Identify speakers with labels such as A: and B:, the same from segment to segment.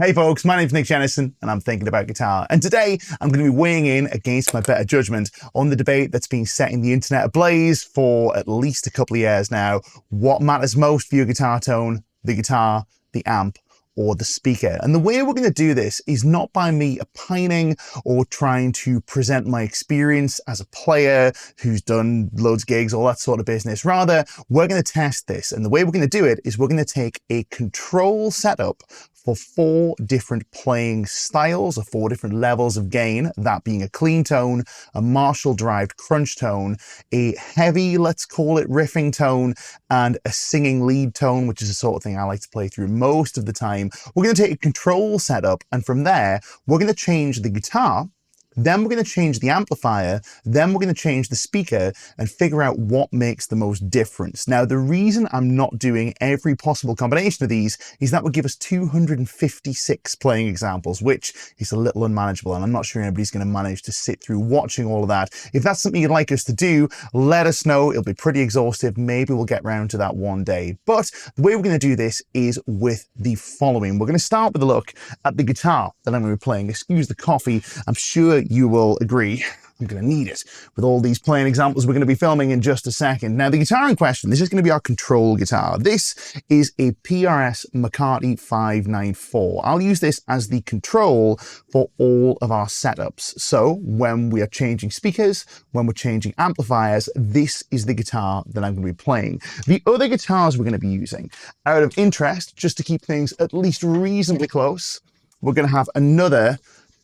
A: Hey folks, my name's Jennison and I'm thinking about guitar. And today I'm going to be weighing in against my better judgment on the debate that's been setting the internet ablaze for at least a couple of years now. What matters most for your guitar tone? The guitar, the amp, or the speaker? And the way we're going to do this is not by me opining or trying to present my experience as a player who's done loads of gigs, all that sort of business. Rather, we're going to test this. And the way we're going to do it is we're going to take a control setup for 4 different playing styles or 4 different levels of gain, that being a clean tone, a Marshall-derived crunch tone, a heavy, let's call it riffing tone, and a singing lead tone, which is the sort of thing I like to play through most of the time. We're going to take a control setup, and from there, we're going to change the guitar, then we're going to change the amplifier, then we're going to change the speaker and figure out what makes the most difference. Now, the reason I'm not doing every possible combination of these is that would give us 256 playing examples, which is a little unmanageable, and I'm not sure anybody's going to manage to sit through watching all of that. If that's something you'd like us to do, let us know. It'll be pretty exhaustive. Maybe we'll get round to that one day. But the way we're going to do this is with the following. We're going to start with a look at the guitar that I'm going to be playing. Excuse the coffee. I'm sure you will agree I'm going to need it with all these playing examples we're going to be filming in just a second. Now, the guitar in question, this is going to be our control guitar. This is a PRS McCarty 594. I'll use this as the control for all of our setups. So when we are changing speakers, when we're changing amplifiers, this is the guitar that I'm going to be playing. The other guitars we're going to be using, out of interest, just to keep things at least reasonably close, we're going to have another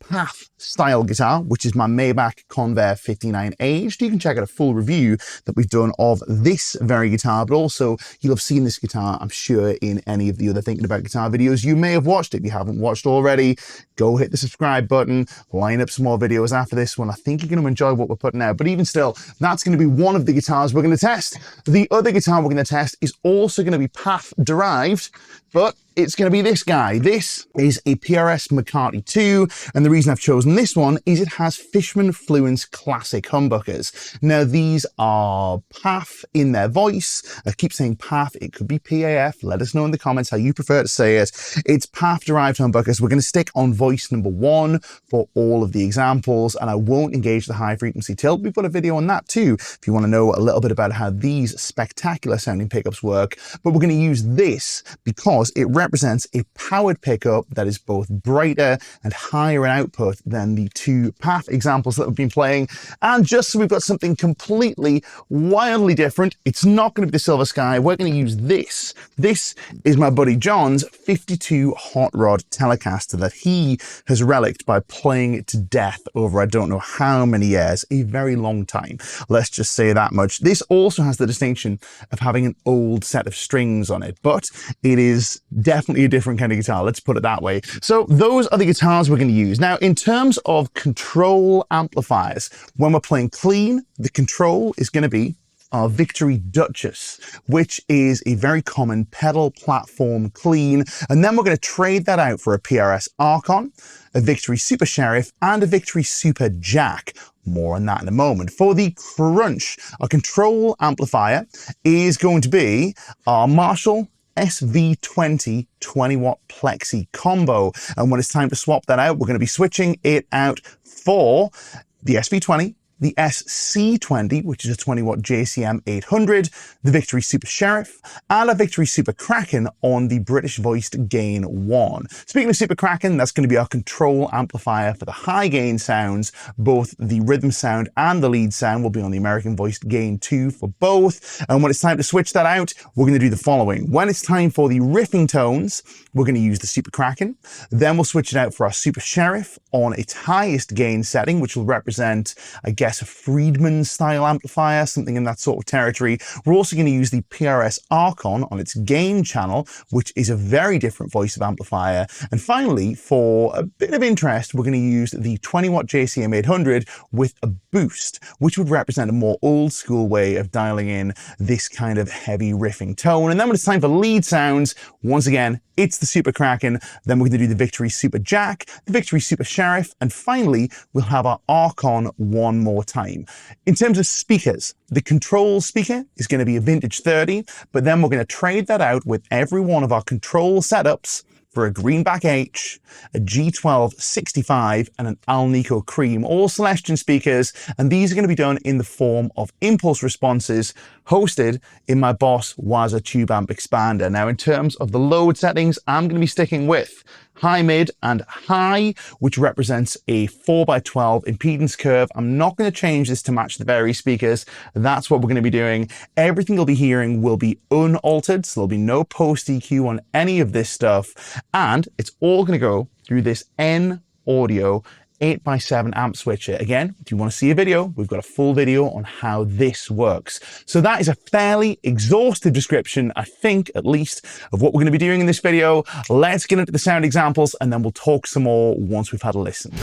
A: Path style guitar, which is my Maybach Convair 59 aged. You can check out a full review that we've done of this very guitar, but also you'll have seen this guitar, I'm sure, in any of the other Thinking About Guitar videos. You may have watched it. If you haven't watched already, go hit the subscribe button, line up some more videos after this one. I think you're going to enjoy what we're putting out, but even still, that's going to be one of the guitars we're going to test. The other guitar we're going to test is also going to be Path derived, but it's going to be this guy. This is a PRS McCarty 2, and the reason I've chosen this one is it has Fishman Fluence classic humbuckers. Now, these are Path in their voice. I keep saying Path, it could be PAF. Let us know in the comments how you prefer to say it. It's Path-derived humbuckers. We're going to stick on voice number 1 for all of the examples, and I won't engage the high-frequency tilt. We've got a video on that too, if you want to know a little bit about how these spectacular-sounding pickups work. But we're going to use this because it represents a powered pickup that is both brighter and higher in output than the 2 Path examples that we've been playing. And just so we've got something completely wildly different, it's not going to be the Silver Sky. We're going to use this. This is my buddy John's 52 Hot Rod Telecaster that he has relicked by playing it to death over I don't know how many years, a very long time. Let's just say that much. This also has the distinction of having an old set of strings on it, but it is definitely a different kind of guitar, let's put it that way. So those are the guitars we're going to use. Now, in terms of control amplifiers, when we're playing clean, the control is going to be our Victory Duchess, which is a very common pedal platform clean. And then we're going to trade that out for a PRS Archon, a Victory Super Sheriff, and a Victory Super Jack. More on that in a moment. For the crunch, our control amplifier is going to be our Marshall SV20 20-watt Plexi combo. And when it's time to swap that out, we're going to be switching it out for the SV20, the SC20, which is a 20-watt JCM 800, the Victory Super Sheriff, and a Victory Super Kraken on the British voiced Gain 1. Speaking of Super Kraken, that's going to be our control amplifier for the high gain sounds. Both the rhythm sound and the lead sound will be on the American voiced Gain 2 for both. And when it's time to switch that out, we're going to do the following. When it's time for the riffing tones, we're going to use the Super Kraken. Then we'll switch it out for our Super Sheriff on its highest gain setting, which will represent, I guess, a Friedman style amplifier, something in that sort of territory. We're also going to use the PRS Archon on its gain channel, which is a very different voice of amplifier. And finally, for a bit of interest, we're going to use the 20-watt JCM 800 with a boost, which would represent a more old school way of dialing in this kind of heavy riffing tone. And then when it's time for lead sounds, once again, it's the Super Kraken. Then we're going to do the Victory Super Jack, the Victory Super Sheriff, and finally, we'll have our Archon one more time. In terms of speakers, the control speaker is going to be a Vintage 30, but then we're going to trade that out with every one of our control setups for a Greenback H, a G1265, and an Alnico Cream, all Celestion speakers, and these are going to be done in the form of impulse responses hosted in my Boss Waza tube amp expander. Now, in terms of the load settings, I'm going to be sticking with high, mid, and high, which represents a 4x12 impedance curve. I'm not going to change this to match the Very speakers. That's what we're going to be doing. Everything you'll be hearing will be unaltered, so there'll be no post EQ on any of this stuff, and it's all going to go through this N Audio 8x7 amp switcher. Again, if you want to see a video, we've got a full video on how this works. So that is a fairly exhaustive description, I think, at least, of what we're going to be doing in this video. Let's get into the sound examples, and then we'll talk some more once we've had a listen.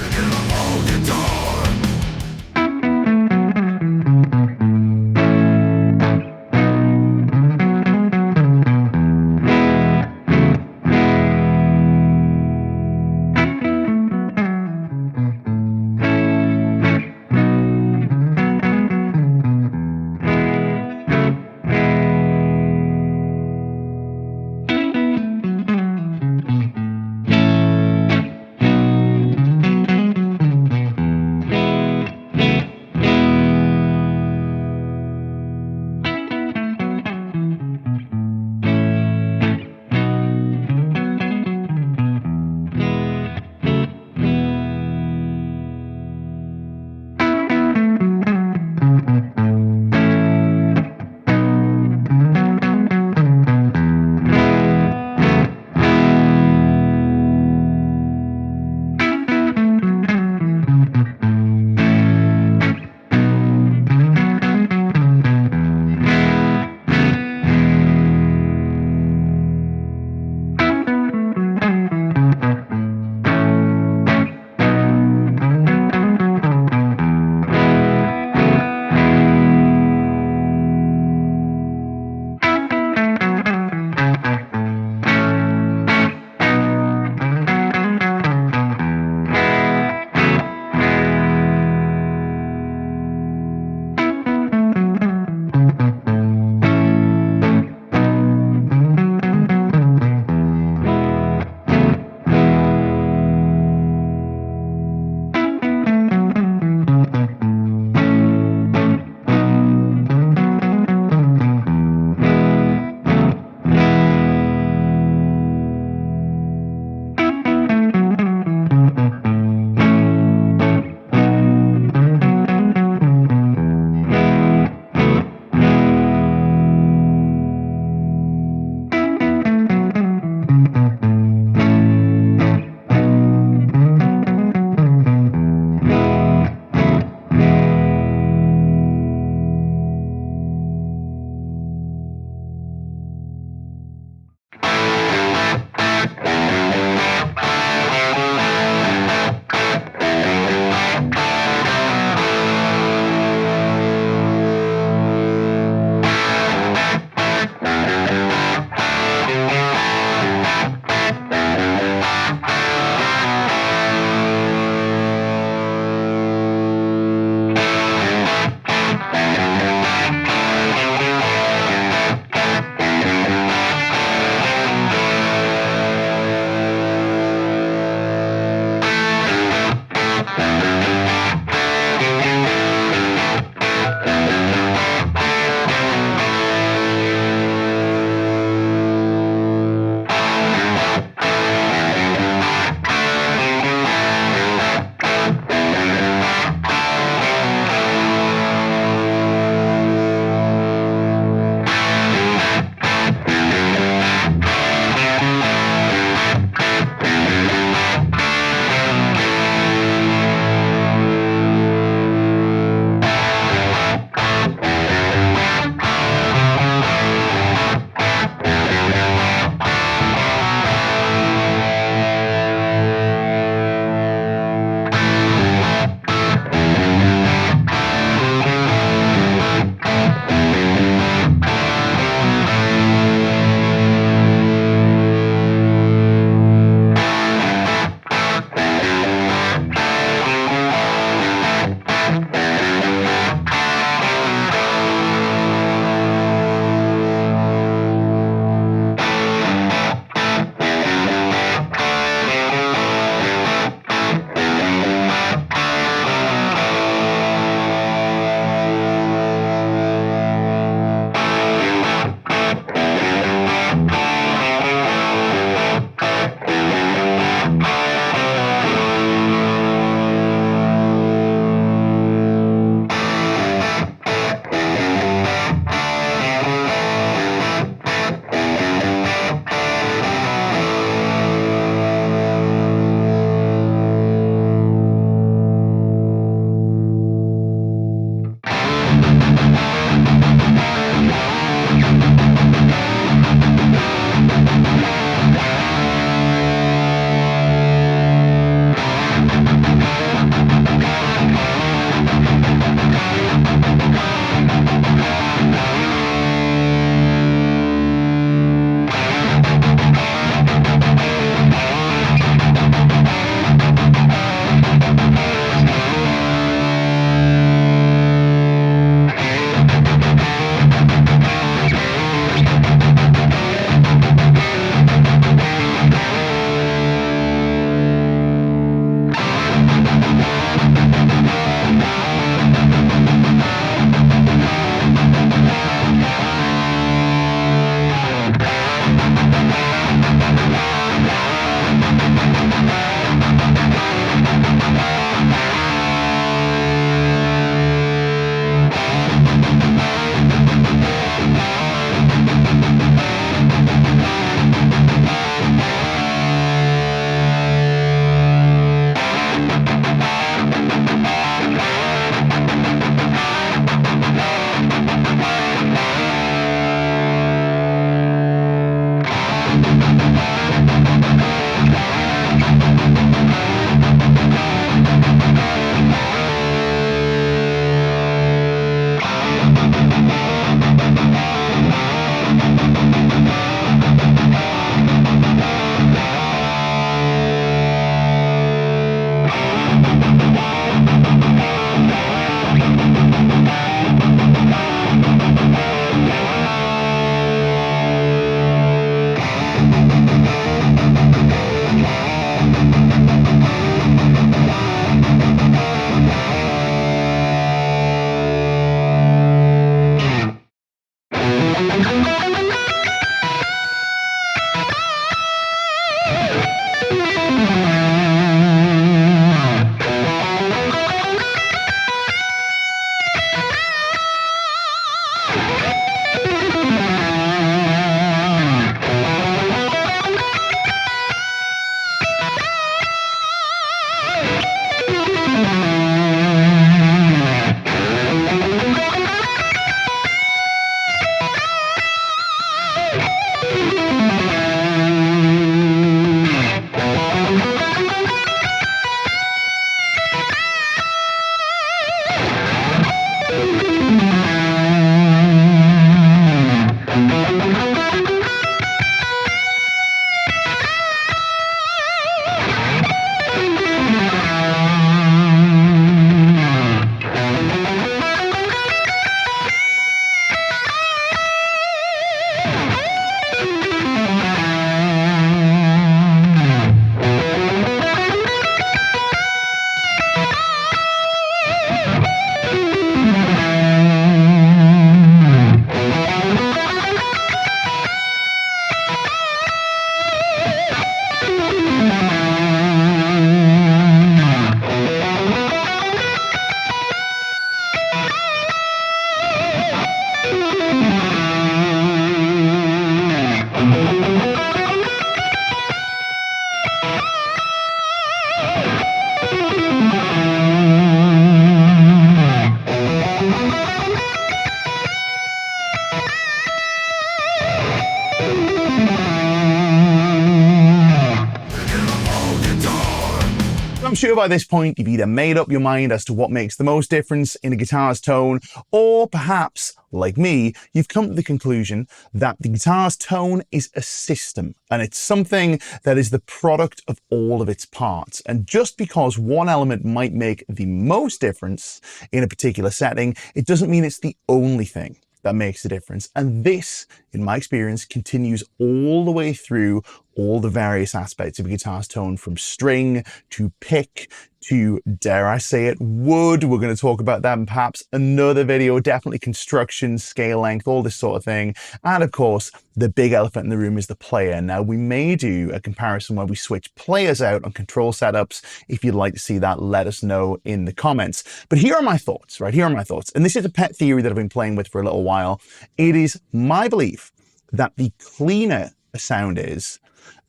A: I'm sure by this point you've either made up your mind as to what makes the most difference in a guitar's tone, or perhaps, like me, you've come to the conclusion that the guitar's tone is a system, and it's something that is the product of all of its parts. And just because one element might make the most difference in a particular setting, it doesn't mean it's the only thing that makes a difference. And this, in my experience, continues all the way through all the various aspects of a guitar's tone, from string to pick to, dare I say it, wood. We're going to talk about that in perhaps another video. Definitely construction, scale length, all this sort of thing. And of course, the big elephant in the room is the player. Now, we may do a comparison where we switch players out on control setups. If you'd like to see that, let us know in the comments. But here are my thoughts, right? Here are my thoughts. And this is a pet theory that I've been playing with for a little while. It is my belief that the cleaner a sound is,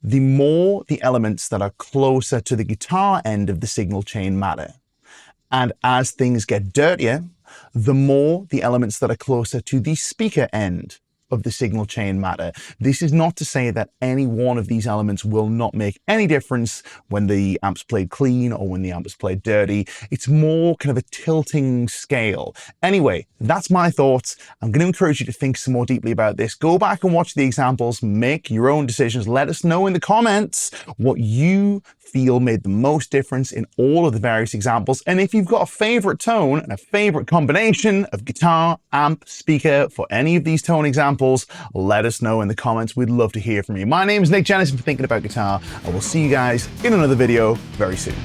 A: the more the elements that are closer to the guitar end of the signal chain matter. And as things get dirtier, the more the elements that are closer to the speaker end of the signal chain matter. This is not to say that any one of these elements will not make any difference when the amp's played clean or when the amp is played dirty. It's more kind of a tilting scale. Anyway, that's my thoughts. I'm going to encourage you to think some more deeply about this. Go back and watch the examples, make your own decisions. Let us know in the comments what you feel made the most difference in all of the various examples. And if you've got a favorite tone and a favorite combination of guitar, amp, speaker for any of these tone examples, let us know in the comments. We'd love to hear from you. My name is Nick Jennison for Thinking About Guitar. I will see you guys in another video very soon.